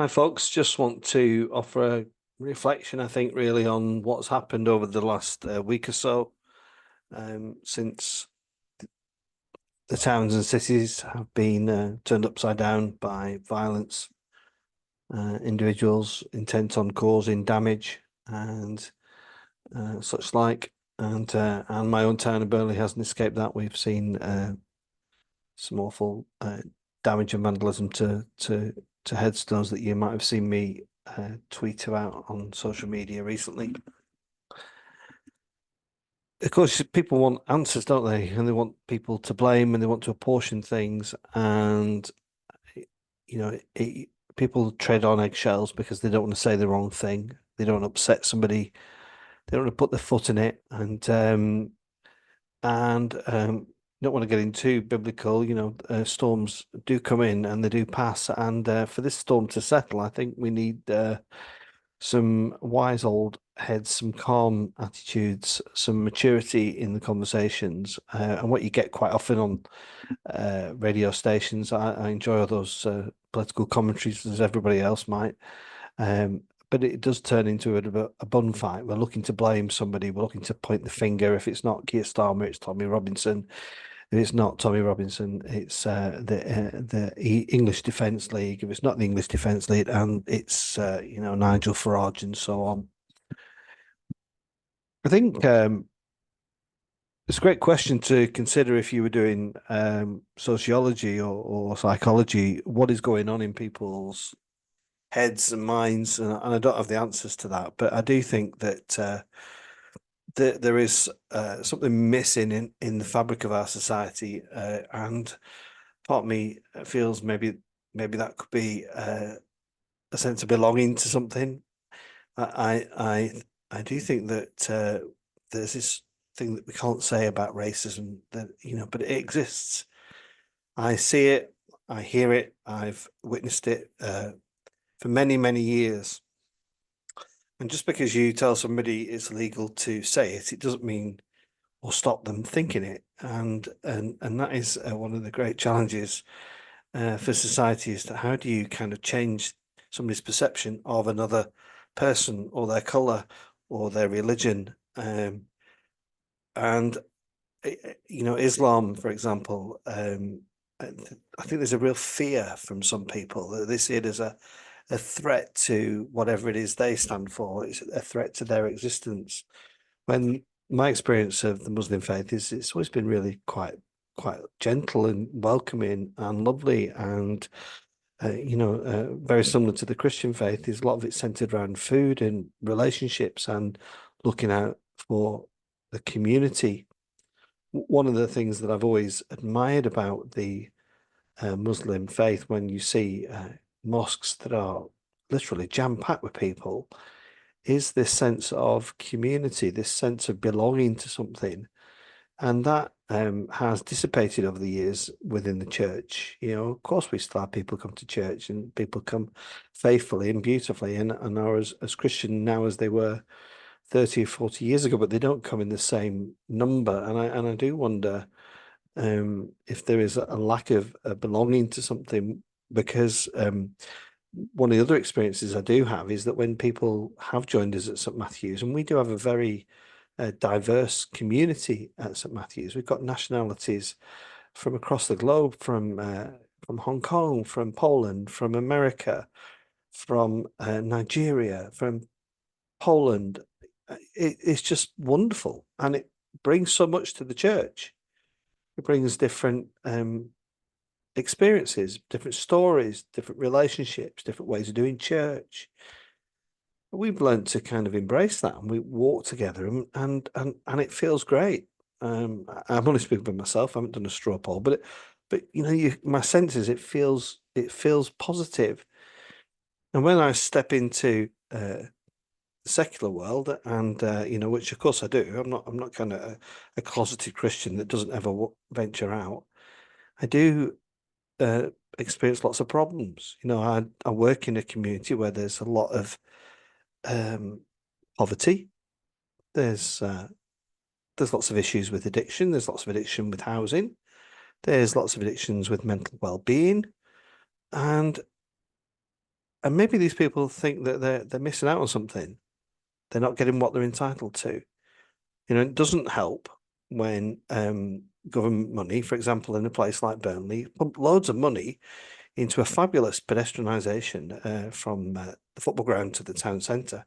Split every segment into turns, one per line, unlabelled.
Hi, folks. Just want to offer a reflection, I think, really on what's happened over the last week or so, since the towns and cities have been turned upside down by violence, individuals intent on causing damage and such like. And my own town of Burnley hasn't escaped that. We've seen some awful damage and vandalism to headstones that you might have seen me tweet about on social media recently. Of course, people want answers, don't they? And they want people to blame and they want to apportion things. And, you know, people tread on eggshells because they don't want to say the wrong thing. They don't want to upset somebody. They don't want to put their foot in it. And don't want to get into biblical, storms do come in and they do pass. And for this storm to settle, I think we need some wise old heads, some calm attitudes, some maturity in the conversations. And what you get quite often on radio stations, I enjoy all those political commentaries as everybody else might. But it does turn into a bit of a bun fight. We're looking to blame somebody. We're looking to point the finger. If it's not Keir Starmer, it's Tommy Robinson. If it's not Tommy Robinson, it's the English Defence League. If it's not the English Defence League, and it's Nigel Farage and so on. I think it's a great question to consider if you were doing sociology or psychology. What is going on in people's heads and minds? And I don't have the answers to that, but I do think that there is something missing in the fabric of our society, and part of me feels maybe that could be a sense of belonging to something. I do think that there's this thing that we can't say about racism that but it exists. I see it, I hear it, I've witnessed it for many years. And just because you tell somebody it's legal to say it, it doesn't mean or stop them thinking it. And that is one of the great challenges for society, is that how do you kind of change somebody's perception of another person or their color or their religion. And Islam, for example, I think there's a real fear from some people that they see it as a threat to whatever it is they stand for. It's a threat to their existence. When my experience of the Muslim faith is it's always been really quite gentle and welcoming and lovely, and very similar to the Christian faith. Is a lot of it centered around food and relationships and looking out for the community. One of the things that I've always admired about the Muslim faith, when you see mosques that are literally jam-packed with people, is this sense of community, this sense of belonging to something. And that has dissipated over the years within the church. Of course, we still have people come to church and people come faithfully and beautifully and are as Christian now as they were 30 or 40 years ago, but they don't come in the same number. And I do wonder if there is a lack of belonging to something, because one of the other experiences I do have is that when people have joined us at St Matthew's, and we do have a very diverse community at St Matthew's. We've got nationalities from across the globe, from Hong Kong, from Poland, from America, from Nigeria, from Poland. It's just wonderful, and it brings so much to the church. It brings different experiences, different stories, different relationships, different ways of doing church. We've learned to kind of embrace that, and we walk together, and it feels great. I'm only speaking for myself. I haven't done a straw poll, but my sense is it feels positive. And when I step into the secular world, and which of course I do, I'm not kind of a closeted Christian that doesn't ever venture out. I do experience lots of problems. I work in a community where there's a lot of poverty. There's lots of issues with addiction. There's lots of addiction with housing. There's lots of addictions with mental well-being, and and maybe these people think that they're missing out on something. They're not getting what they're entitled to. You know, it doesn't help when government money, for example, in a place like Burnley, pump loads of money into a fabulous pedestrianisation from the football ground to the town centre.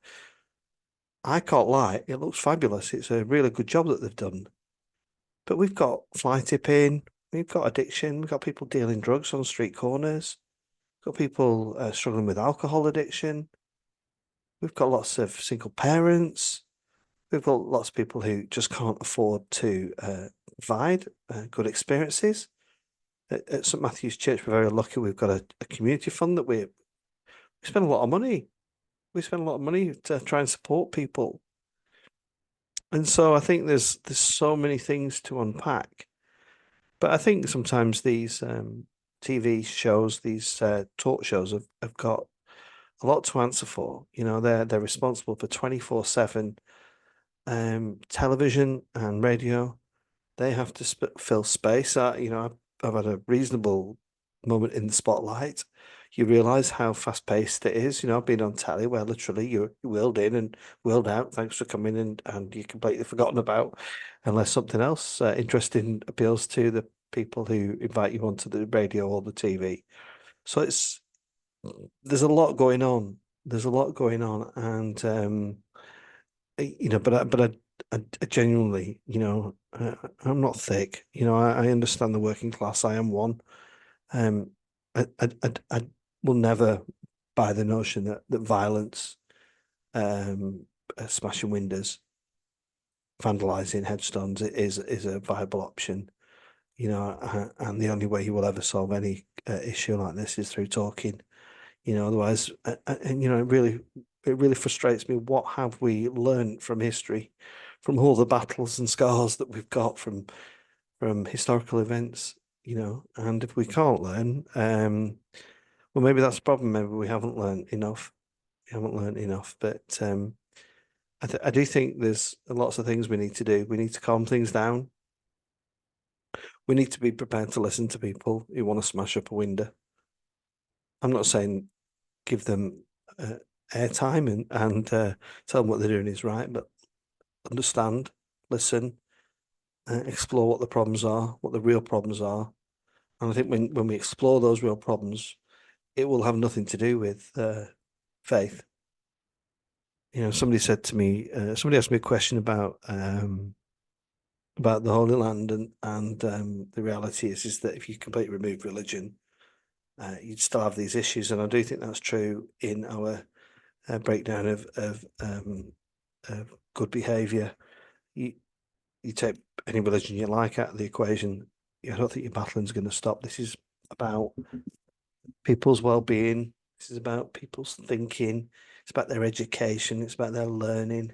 I can't lie, it looks fabulous. It's a really good job that they've done. But we've got fly tipping, we've got addiction, we've got people dealing drugs on street corners, we've got people struggling with alcohol addiction. We've got lots of single parents. We've got lots of people who just can't afford to provide good experiences. At St Matthew's Church, we're very lucky. We've got a community fund that we spend a lot of money. We spend a lot of money to try and support people. And so I think there's so many things to unpack. But I think sometimes these TV shows, these talk shows have got a lot to answer for. You know, they're responsible for 24/7 television and radio. They have to fill space. You know, I've had a reasonable moment in the spotlight. You realise how fast paced it is. You know, I've been on telly where literally you're wheeled in and wheeled out. Thanks for coming in, and you're completely forgotten about, unless something else interesting appeals to the people who invite you onto the radio or the TV. So there's a lot going on. There's a lot going on, and you know, I genuinely, you know, I'm not thick. You know, I understand the working class. I am one. Um, I will never buy the notion that violence, smashing windows, vandalizing headstones is a viable option. You know, and the only way you will ever solve any issue like this is through talking. You know, otherwise, and you know, it really frustrates me. What have we learned from history, from all the battles and scars that we've got from historical events? You know, and if we can't learn, well, maybe that's the problem. Maybe we haven't learned enough. We haven't learned enough. But I do think there's lots of things we need to do. We need to calm things down. We need to be prepared to listen to people who want to smash up a window. I'm not saying give them airtime and tell them what they're doing is right, but understand, listen, explore what the problems are, what the real problems are. And I think when we explore those real problems, it will have nothing to do with faith. You know, somebody said to me, somebody asked me a question about the Holy Land, and the reality is that if you completely remove religion, you'd still have these issues, and I do think that's true in our breakdown of good behaviour. You take any religion you like out of the equation, I don't think your battling's going to stop. This is about people's well-being. This is about people's thinking. It's about their education. It's about their learning.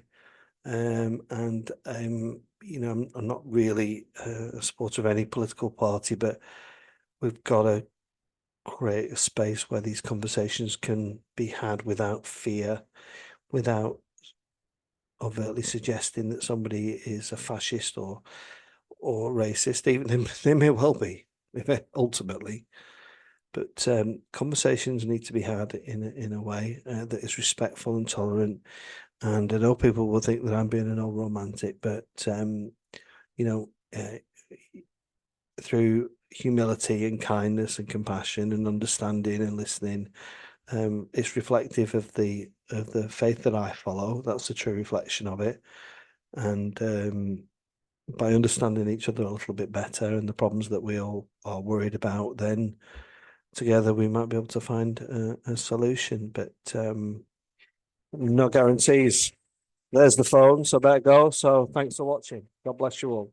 And you know, I'm not really a supporter of any political party, but we've got to create a space where these conversations can be had without fear, without overtly suggesting that somebody is a fascist or racist. Even they may well be, ultimately. But conversations need to be had in a way that is respectful and tolerant. And I know people will think that I'm being an old romantic, but you know, through humility and kindness and compassion and understanding and listening, it's reflective of the faith that I follow. That's a true reflection of it. And by understanding each other a little bit better and the problems that we all are worried about, then together we might be able to find a solution. But no guarantees. There's the phone, so better go. So thanks for watching. God bless you all.